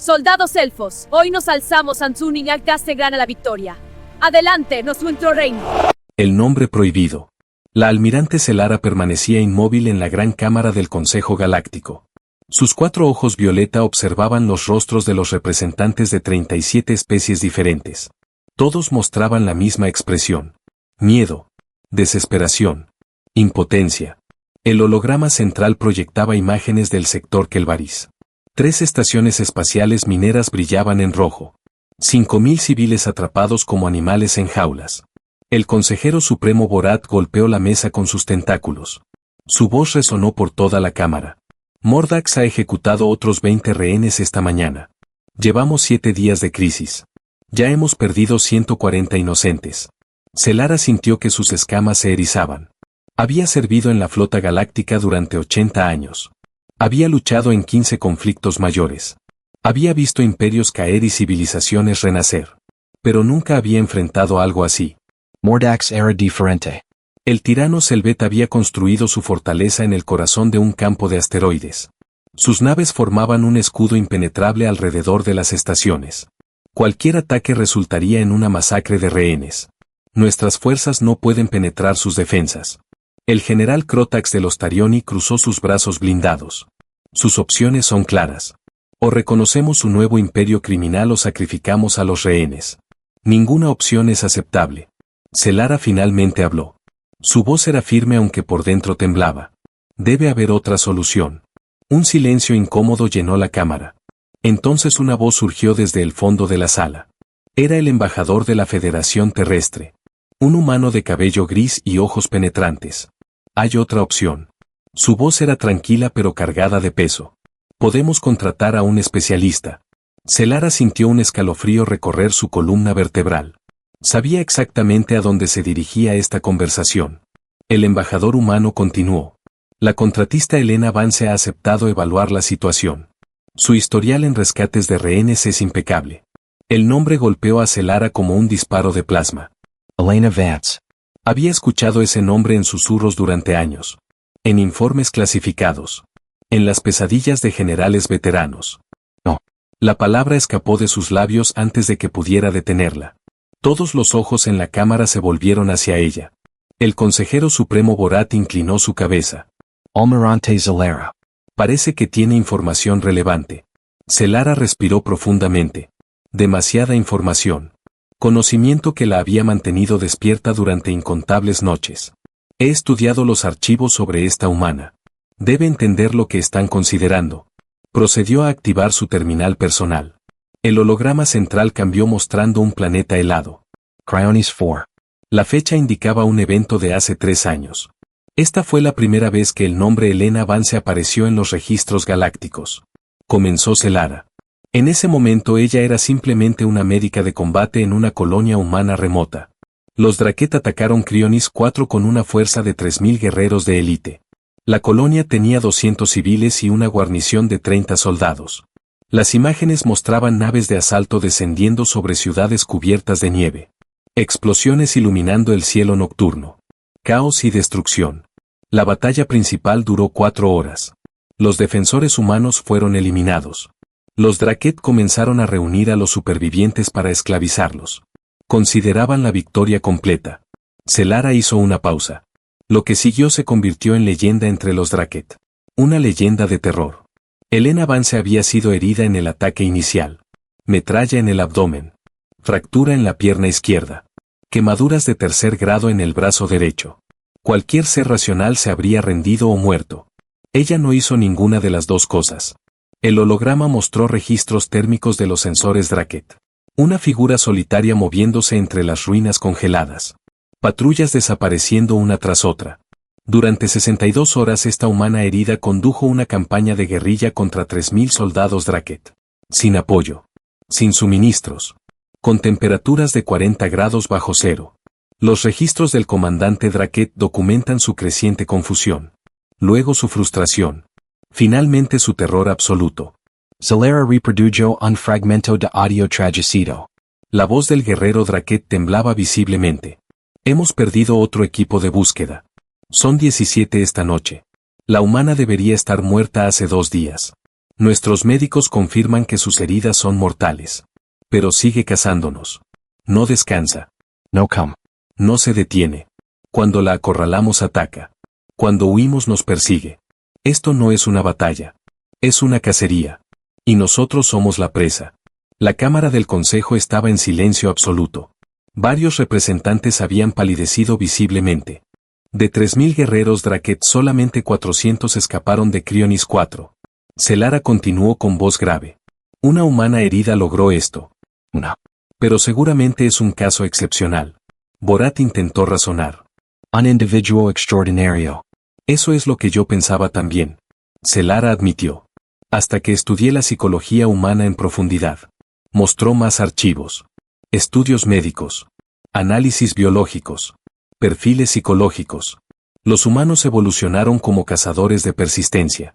Soldados elfos, hoy nos alzamos ante un se gana la victoria. Adelante, nuestro reino. El nombre prohibido. La almirante Celara permanecía inmóvil en la gran cámara del Consejo Galáctico. Sus 4 ojos violeta observaban los rostros de los representantes de 37 especies diferentes. Todos mostraban la misma expresión: miedo, desesperación, impotencia. El holograma central proyectaba imágenes del sector Kelvaris. 3 estaciones espaciales mineras brillaban en rojo. 5.000 civiles atrapados como animales en jaulas. El consejero supremo Borat golpeó la mesa con sus tentáculos. Su voz resonó por toda la cámara. Mordax ha ejecutado otros 20 rehenes esta mañana. Llevamos 7 días de crisis. Ya hemos perdido 140 inocentes. Celara sintió que sus escamas se erizaban. Había servido en la flota galáctica durante 80 años. Había luchado en 15 conflictos mayores. Había visto imperios caer y civilizaciones renacer. Pero nunca había enfrentado algo así. Mordax era diferente. El tirano Selvet había construido su fortaleza en el corazón de un campo de asteroides. Sus naves formaban un escudo impenetrable alrededor de las estaciones. Cualquier ataque resultaría en una masacre de rehenes. Nuestras fuerzas no pueden penetrar sus defensas. El general Crotax de los Tarioni cruzó sus brazos blindados. Sus opciones son claras. O reconocemos su nuevo imperio criminal o sacrificamos a los rehenes. Ninguna opción es aceptable. Celara finalmente habló. Su voz era firme aunque por dentro temblaba. Debe haber otra solución. Un silencio incómodo llenó la cámara. Entonces una voz surgió desde el fondo de la sala. Era el embajador de la Federación Terrestre. Un humano de cabello gris y ojos penetrantes. Hay otra opción. Su voz era tranquila pero cargada de peso. Podemos contratar a un especialista. Celara sintió un escalofrío recorrer su columna vertebral. Sabía exactamente a dónde se dirigía esta conversación. El embajador humano continuó. La contratista Elena Vance ha aceptado evaluar la situación. Su historial en rescates de rehenes es impecable. El nombre golpeó a Celara como un disparo de plasma. Elena Vance. Había escuchado ese nombre en susurros durante años. En informes clasificados. En las pesadillas de generales veteranos. No. La palabra escapó de sus labios antes de que pudiera detenerla. Todos los ojos en la cámara se volvieron hacia ella. El consejero supremo Borat inclinó su cabeza. Almirante Celara. Parece que tiene información relevante. Celara respiró profundamente. Demasiada información. Conocimiento que la había mantenido despierta durante incontables noches. He estudiado los archivos sobre esta humana. Debe entender lo que están considerando. Procedió a activar su terminal personal. El holograma central cambió mostrando un planeta helado. Cryonis 4. La fecha indicaba un evento de hace 3 años. Esta fue la primera vez que el nombre Elena Vance apareció en los registros galácticos. Comenzó Celara. En ese momento ella era simplemente una médica de combate en una colonia humana remota. Los Draket atacaron Cryonis 4 con una fuerza de 3.000 guerreros de élite. La colonia tenía 200 civiles y una guarnición de 30 soldados. Las imágenes mostraban naves de asalto descendiendo sobre ciudades cubiertas de nieve. Explosiones iluminando el cielo nocturno. Caos y destrucción. La batalla principal duró 4 horas. Los defensores humanos fueron eliminados. Los Draket comenzaron a reunir a los supervivientes para esclavizarlos. Consideraban la victoria completa. Celara hizo una pausa. Lo que siguió se convirtió en leyenda entre los Draket. Una leyenda de terror. Elena Vance había sido herida en el ataque inicial. Metralla en el abdomen. Fractura en la pierna izquierda. Quemaduras de 3er grado en el brazo derecho. Cualquier ser racional se habría rendido o muerto. Ella no hizo ninguna de las dos cosas. El holograma mostró registros térmicos de los sensores Draket. Una figura solitaria moviéndose entre las ruinas congeladas. Patrullas desapareciendo una tras otra. Durante 62 horas esta humana herida condujo una campaña de guerrilla contra 3.000 soldados Draket. Sin apoyo. Sin suministros. Con temperaturas de 40 grados bajo cero. Los registros del comandante Draket documentan su creciente confusión. Luego su frustración. Finalmente su terror absoluto. Celara reprodujo un fragmento de audio tragicido. La voz del guerrero Draket temblaba visiblemente. Hemos perdido otro equipo de búsqueda. Son 17 esta noche. La humana debería estar muerta hace 2 días. Nuestros médicos confirman que sus heridas son mortales. Pero sigue cazándonos. No descansa. No come. No se detiene. Cuando la acorralamos ataca. Cuando huimos nos persigue. Esto no es una batalla. Es una cacería. Y nosotros somos la presa. La Cámara del Consejo estaba en silencio absoluto. Varios representantes habían palidecido visiblemente. De 3000 guerreros Draket solamente 400 escaparon de Crionis 4. Celara continuó con voz grave. Una humana herida logró esto. No. Pero seguramente es un caso excepcional. Borat intentó razonar. Un individuo extraordinario. Eso es lo que yo pensaba también. Celara admitió. Hasta que estudié la psicología humana en profundidad. Mostró más archivos. Estudios médicos. Análisis biológicos. Perfiles psicológicos. Los humanos evolucionaron como cazadores de persistencia.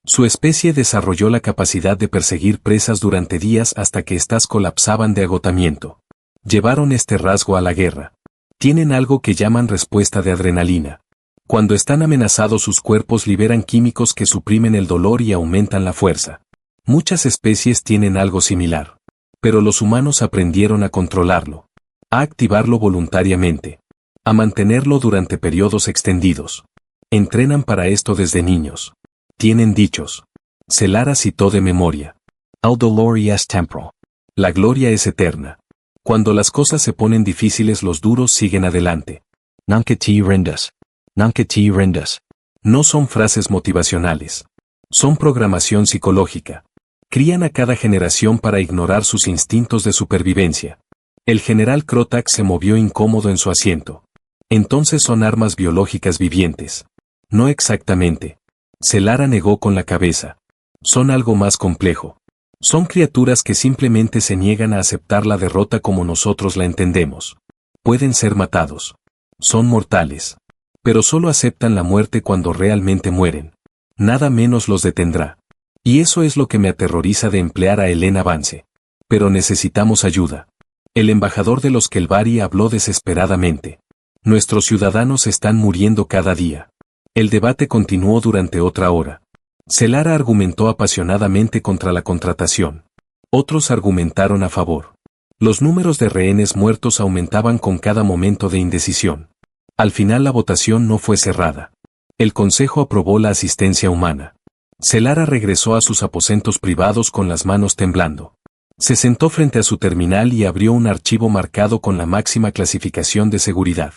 Su especie desarrolló la capacidad de perseguir presas durante días hasta que éstas colapsaban de agotamiento. Llevaron este rasgo a la guerra. Tienen algo que llaman respuesta de adrenalina. Cuando están amenazados sus cuerpos liberan químicos que suprimen el dolor y aumentan la fuerza. Muchas especies tienen algo similar. Pero los humanos aprendieron a controlarlo. A activarlo voluntariamente. A mantenerlo durante periodos extendidos. Entrenan para esto desde niños. Tienen dichos. Celara citó de memoria. El dolor es temporal. La gloria es eterna. Cuando las cosas se ponen difíciles los duros siguen adelante. Nunca te rindas. Nunca te rindas. No son frases motivacionales. Son programación psicológica. Crían a cada generación para ignorar sus instintos de supervivencia. El general Krotak se movió incómodo en su asiento. Entonces son armas biológicas vivientes. No exactamente. Celara negó con la cabeza. Son algo más complejo. Son criaturas que simplemente se niegan a aceptar la derrota como nosotros la entendemos. Pueden ser matados. Son mortales. Pero solo aceptan la muerte cuando realmente mueren. Nada menos los detendrá. Y eso es lo que me aterroriza de emplear a Elena Vance. Pero necesitamos ayuda. El embajador de los Kelvari habló desesperadamente. Nuestros ciudadanos están muriendo cada día. El debate continuó durante otra hora. Celara argumentó apasionadamente contra la contratación. Otros argumentaron a favor. Los números de rehenes muertos aumentaban con cada momento de indecisión. Al final la votación no fue cerrada. El Consejo aprobó la asistencia humana. Celara regresó a sus aposentos privados con las manos temblando. Se sentó frente a su terminal y abrió un archivo marcado con la máxima clasificación de seguridad.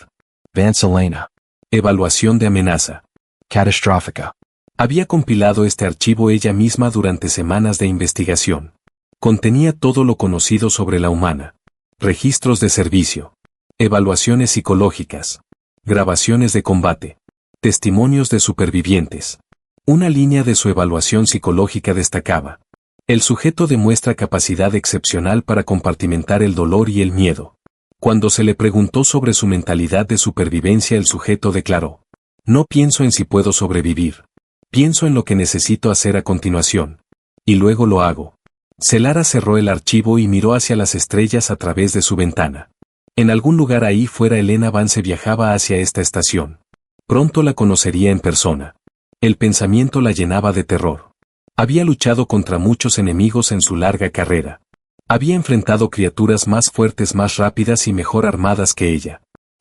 Vance Elena. Evaluación de amenaza. Catastrófica. Había compilado este archivo ella misma durante semanas de investigación. Contenía todo lo conocido sobre la humana. Registros de servicio. Evaluaciones psicológicas. Grabaciones de combate. Testimonios de supervivientes. Una línea de su evaluación psicológica destacaba. El sujeto demuestra capacidad excepcional para compartimentar el dolor y el miedo. Cuando se le preguntó sobre su mentalidad de supervivencia, el sujeto declaró: no pienso en si puedo sobrevivir. Pienso en lo que necesito hacer a continuación. Y luego lo hago. Celara cerró el archivo y miró hacia las estrellas a través de su ventana. En algún lugar ahí fuera Elena Vance viajaba hacia esta estación. Pronto la conocería en persona. El pensamiento la llenaba de terror. Había luchado contra muchos enemigos en su larga carrera. Había enfrentado criaturas más fuertes, más rápidas y mejor armadas que ella.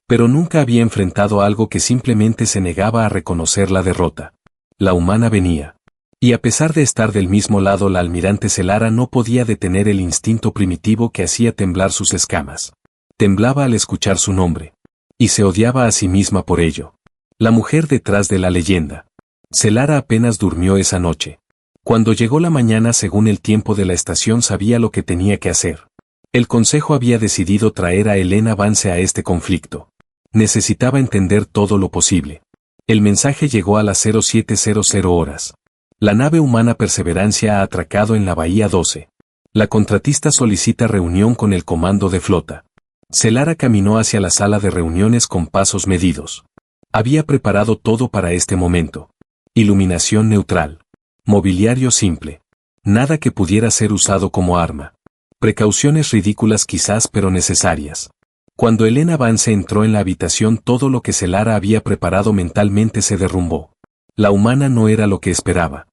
Pero nunca había enfrentado algo que simplemente se negaba a reconocer la derrota. La humana venía. Y a pesar de estar del mismo lado, la almirante Celara no podía detener el instinto primitivo que hacía temblar sus escamas. Temblaba al escuchar su nombre. Y se odiaba a sí misma por ello. La mujer detrás de la leyenda. Celara apenas durmió esa noche. Cuando llegó la mañana, según el tiempo de la estación, sabía lo que tenía que hacer. El Consejo había decidido traer a Elena Vance a este conflicto. Necesitaba entender todo lo posible. El mensaje llegó a las 0700 horas. La nave humana Perseverancia ha atracado en la Bahía 12. La contratista solicita reunión con el comando de flota. Celara caminó hacia la sala de reuniones con pasos medidos. Había preparado todo para este momento. Iluminación neutral. Mobiliario simple. Nada que pudiera ser usado como arma. Precauciones ridículas quizás, pero necesarias. Cuando Elena Vance entró en la habitación, todo lo que Celara había preparado mentalmente se derrumbó. La humana no era lo que esperaba.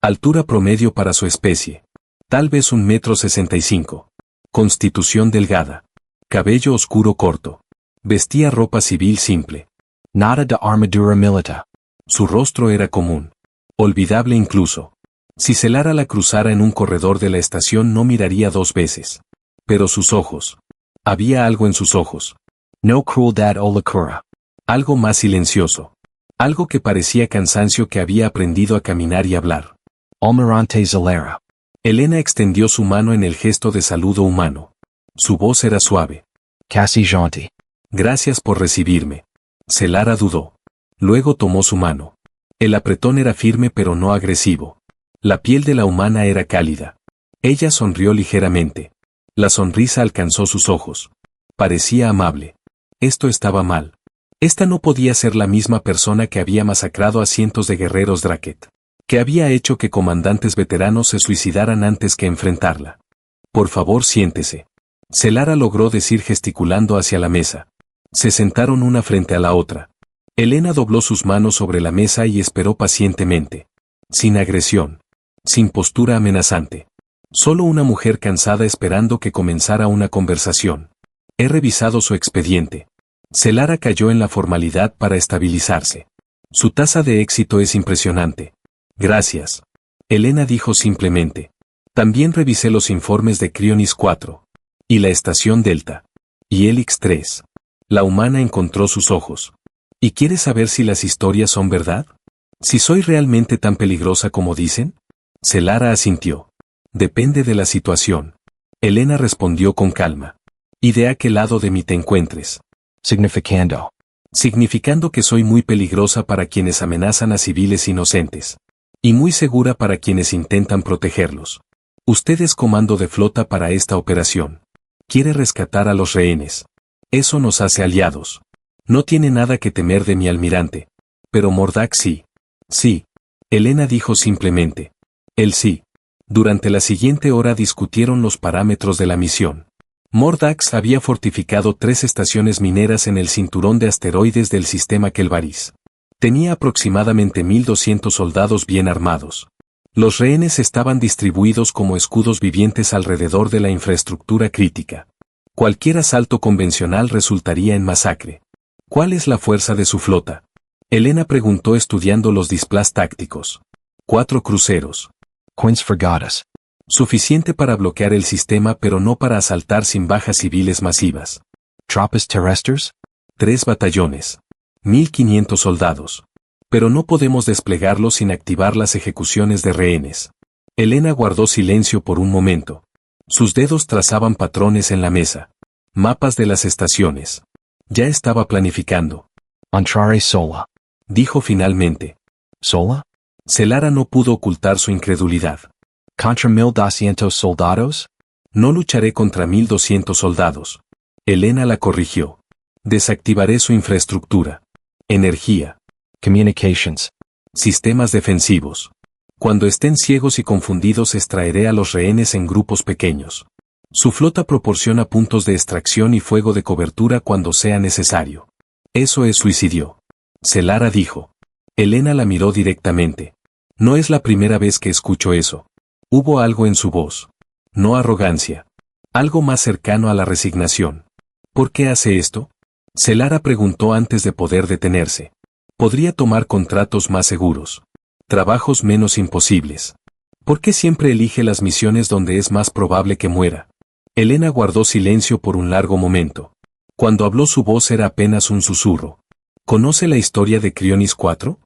Altura promedio para su especie. Tal vez 1,65 m. Constitución delgada. Cabello oscuro corto. Vestía ropa civil simple. Nada de armadura militar. Su rostro era común. Olvidable incluso. Si Celara la cruzara en un corredor de la estación no miraría 2 veces. Pero sus ojos. Había algo en sus ojos. No crueldad o locura. Algo más silencioso. Algo que parecía cansancio que había aprendido a caminar y hablar. Almirante Celara. Elena extendió su mano en el gesto de saludo humano. Su voz era suave. Casi gentil. Gracias por recibirme. Celara dudó. Luego tomó su mano. El apretón era firme pero no agresivo. La piel de la humana era cálida. Ella sonrió ligeramente. La sonrisa alcanzó sus ojos. Parecía amable. Esto estaba mal. Esta no podía ser la misma persona que había masacrado a cientos de guerreros Draket. Que había hecho que comandantes veteranos se suicidaran antes que enfrentarla. Por favor, siéntese. Celara logró decir gesticulando hacia la mesa. Se sentaron una frente a la otra. Elena dobló sus manos sobre la mesa y esperó pacientemente. Sin agresión. Sin postura amenazante. Solo una mujer cansada esperando que comenzara una conversación. He revisado su expediente. Celara cayó en la formalidad para estabilizarse. Su tasa de éxito es impresionante. Gracias. Elena dijo simplemente. También revisé los informes de Crionis 4. Y la estación Delta. Y Helix 3. La humana encontró sus ojos. ¿Y quieres saber si las historias son verdad? ¿Si soy realmente tan peligrosa como dicen? Celara asintió. Depende de la situación. Elena respondió con calma. ¿Y de a qué lado de mí te encuentres? Significando. Significando que soy muy peligrosa para quienes amenazan a civiles inocentes. Y muy segura para quienes intentan protegerlos. Usted es comando de flota para esta operación. Quiere rescatar a los rehenes. Eso nos hace aliados. No tiene nada que temer de mi almirante. Pero Mordax sí. Sí. Elena dijo simplemente. Él sí. Durante la siguiente hora discutieron los parámetros de la misión. Mordax había fortificado 3 estaciones mineras en el cinturón de asteroides del sistema Kelvaris. Tenía aproximadamente 1,200 soldados bien armados. Los rehenes estaban distribuidos como escudos vivientes alrededor de la infraestructura crítica. Cualquier asalto convencional resultaría en masacre. ¿Cuál es la fuerza de su flota? Elena preguntó estudiando los displays tácticos. 4 cruceros. Quince fregatas. Suficiente para bloquear el sistema pero no para asaltar sin bajas civiles masivas. Tropas terrestres. 3 batallones. 1,500 soldados. Pero no podemos desplegarlos sin activar las ejecuciones de rehenes. Elena guardó silencio por un momento. Sus dedos trazaban patrones en la mesa. Mapas de las estaciones. Ya estaba planificando. Entrare sola. Dijo finalmente. ¿Sola? Celara no pudo ocultar su incredulidad. ¿Contra 1,200 soldados? No lucharé contra 1,200 soldados. Elena la corrigió. Desactivaré su infraestructura. Energía. Communications. Sistemas defensivos. Cuando estén ciegos y confundidos extraeré a los rehenes en grupos pequeños. Su flota proporciona puntos de extracción y fuego de cobertura cuando sea necesario. Eso es suicidio. Celara dijo. Elena la miró directamente. No es la primera vez que escucho eso. Hubo algo en su voz. No arrogancia. Algo más cercano a la resignación. ¿Por qué hace esto? Celara preguntó antes de poder detenerse. Podría tomar contratos más seguros. Trabajos menos imposibles. ¿Por qué siempre elige las misiones donde es más probable que muera? Elena guardó silencio por un largo momento. Cuando habló su voz era apenas un susurro. ¿Conoce la historia de Crionis 4?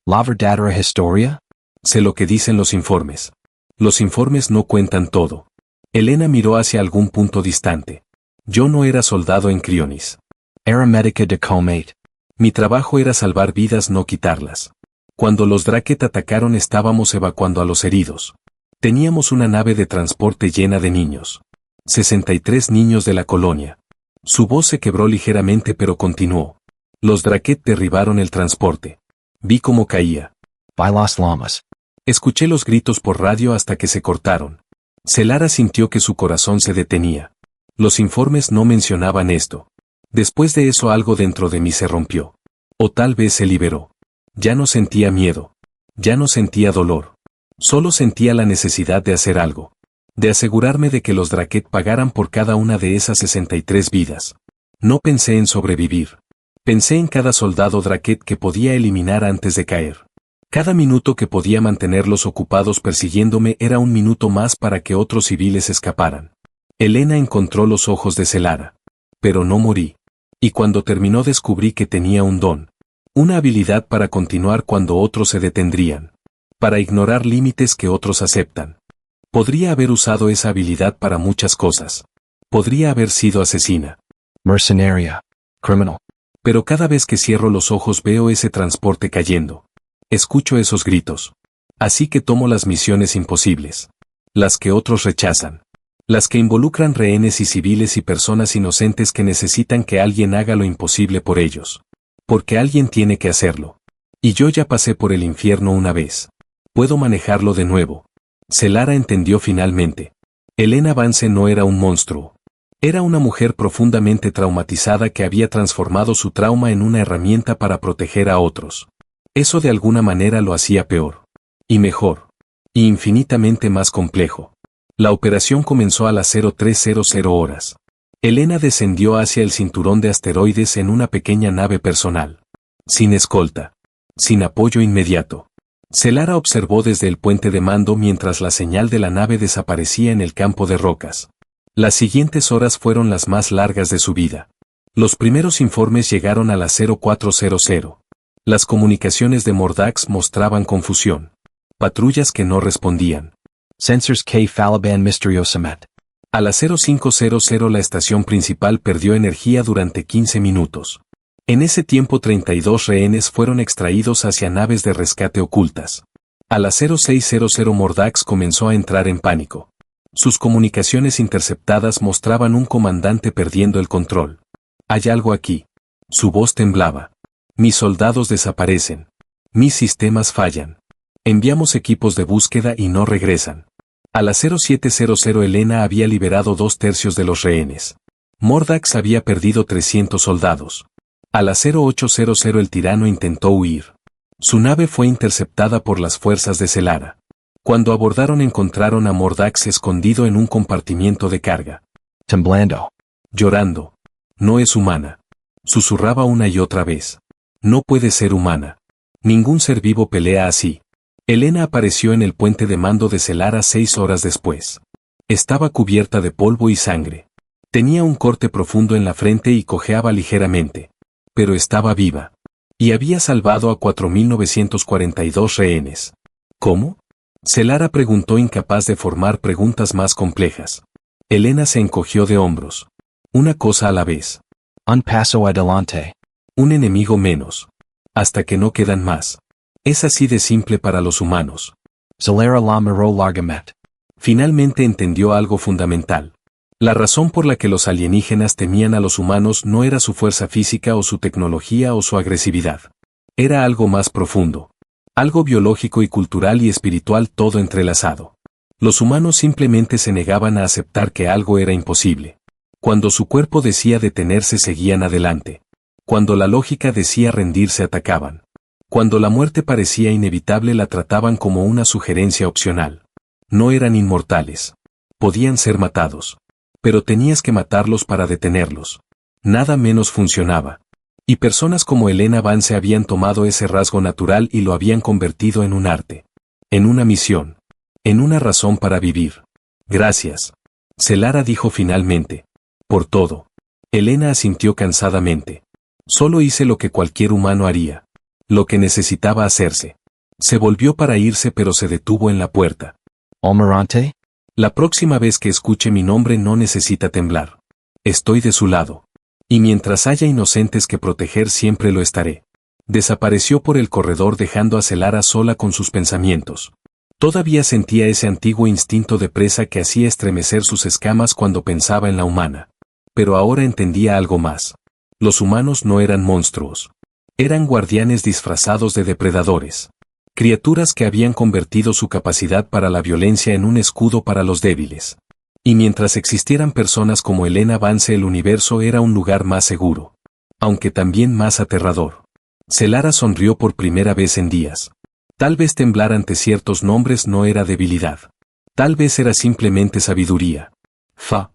La verdadera historia? Sé lo que dicen los informes. Los informes no cuentan todo. Elena miró hacia algún punto distante. Yo no era soldado en Crionis. Era médica de Comate. Mi trabajo era salvar vidas, no quitarlas. Cuando los Draket atacaron estábamos evacuando a los heridos. Teníamos una nave de transporte llena de niños. 63 niños de la colonia. Su voz se quebró ligeramente pero continuó. Los Draket derribaron el transporte. Vi cómo caía. By las llamas. Escuché los gritos por radio hasta que se cortaron. Celara sintió que su corazón se detenía. Los informes no mencionaban esto. Después de eso algo dentro de mí se rompió. O tal vez se liberó. Ya no sentía miedo. Ya no sentía dolor. Solo sentía la necesidad de hacer algo. De asegurarme de que los Draket pagaran por cada una de esas 63 vidas. No pensé en sobrevivir. Pensé en cada soldado Draket que podía eliminar antes de caer. Cada minuto que podía mantenerlos ocupados persiguiéndome era un minuto más para que otros civiles escaparan. Elena encontró los ojos de Celara. Pero no morí. Y cuando terminó descubrí que tenía un don. Una habilidad para continuar cuando otros se detendrían. Para ignorar límites que otros aceptan. Podría haber usado esa habilidad para muchas cosas. Podría haber sido asesina. Mercenaria. Criminal. Pero cada vez que cierro los ojos veo ese transporte cayendo. Escucho esos gritos. Así que tomo las misiones imposibles. Las que otros rechazan. Las que involucran rehenes y civiles y personas inocentes que necesitan que alguien haga lo imposible por ellos. Porque alguien tiene que hacerlo. Y yo ya pasé por el infierno una vez. Puedo manejarlo de nuevo. Celara entendió finalmente. Elena Vance no era un monstruo. Era una mujer profundamente traumatizada que había transformado su trauma en una herramienta para proteger a otros. Eso de alguna manera lo hacía peor. Y mejor. Y infinitamente más complejo. La operación comenzó a las 0300 horas. Elena descendió hacia el cinturón de asteroides en una pequeña nave personal. Sin escolta. Sin apoyo inmediato. Celara observó desde el puente de mando mientras la señal de la nave desaparecía en el campo de rocas. Las siguientes horas fueron las más largas de su vida. Los primeros informes llegaron a las 0400. Las comunicaciones de Mordax mostraban confusión. Patrullas que no respondían. Sensors K Falaban Misteriosamente. A las 0500 la estación principal perdió energía durante 15 minutos. En ese tiempo 32 rehenes fueron extraídos hacia naves de rescate ocultas. A las 0600 Mordax comenzó a entrar en pánico. Sus comunicaciones interceptadas mostraban un comandante perdiendo el control. Hay algo aquí. Su voz temblaba. Mis soldados desaparecen. Mis sistemas fallan. Enviamos equipos de búsqueda y no regresan. A las 0700 Elena había liberado 2/3 de los rehenes. Mordax había perdido 300 soldados. A las 0800 el tirano intentó huir. Su nave fue interceptada por las fuerzas de Celara. Cuando abordaron encontraron a Mordax escondido en un compartimiento de carga. Temblando. Llorando. No es humana. Susurraba una y otra vez. No puede ser humana. Ningún ser vivo pelea así. Elena apareció en el puente de mando de Celara 6 horas después. Estaba cubierta de polvo y sangre. Tenía un corte profundo en la frente y cojeaba ligeramente. Pero estaba viva. Y había salvado a 4942 rehenes. ¿Cómo? Celara preguntó incapaz de formar preguntas más complejas. Elena se encogió de hombros. Una cosa a la vez. Un paso adelante. Un enemigo menos. Hasta que no quedan más. Es así de simple para los humanos. Celara la miró largamente. Finalmente entendió algo fundamental. La razón por la que los alienígenas temían a los humanos no era su fuerza física o su tecnología o su agresividad. Era algo más profundo. Algo biológico y cultural y espiritual todo entrelazado. Los humanos simplemente se negaban a aceptar que algo era imposible. Cuando su cuerpo decía detenerse seguían adelante. Cuando la lógica decía rendirse atacaban. Cuando la muerte parecía inevitable la trataban como una sugerencia opcional. No eran inmortales. Podían ser matados. Pero tenías que matarlos para detenerlos. Nada menos funcionaba. Y personas como Elena Vance habían tomado ese rasgo natural y lo habían convertido en un arte. En una misión. En una razón para vivir. Gracias. Celara dijo finalmente. Por todo. Elena asintió cansadamente. Solo hice lo que cualquier humano haría. Lo que necesitaba hacerse. Se volvió para irse pero se detuvo en la puerta. Almirante. La próxima vez que escuche mi nombre no necesita temblar. Estoy de su lado. Y mientras haya inocentes que proteger siempre lo estaré. Desapareció por el corredor dejando a Celara sola con sus pensamientos. Todavía sentía ese antiguo instinto de presa que hacía estremecer sus escamas cuando pensaba en la humana. Pero ahora entendía algo más. Los humanos no eran monstruos. Eran guardianes disfrazados de depredadores. Criaturas que habían convertido su capacidad para la violencia en un escudo para los débiles. Y mientras existieran personas como Elena Vance el universo era un lugar más seguro. Aunque también más aterrador. Celara sonrió por primera vez en días. Tal vez temblar ante ciertos nombres no era debilidad. Tal vez era simplemente sabiduría. Fa.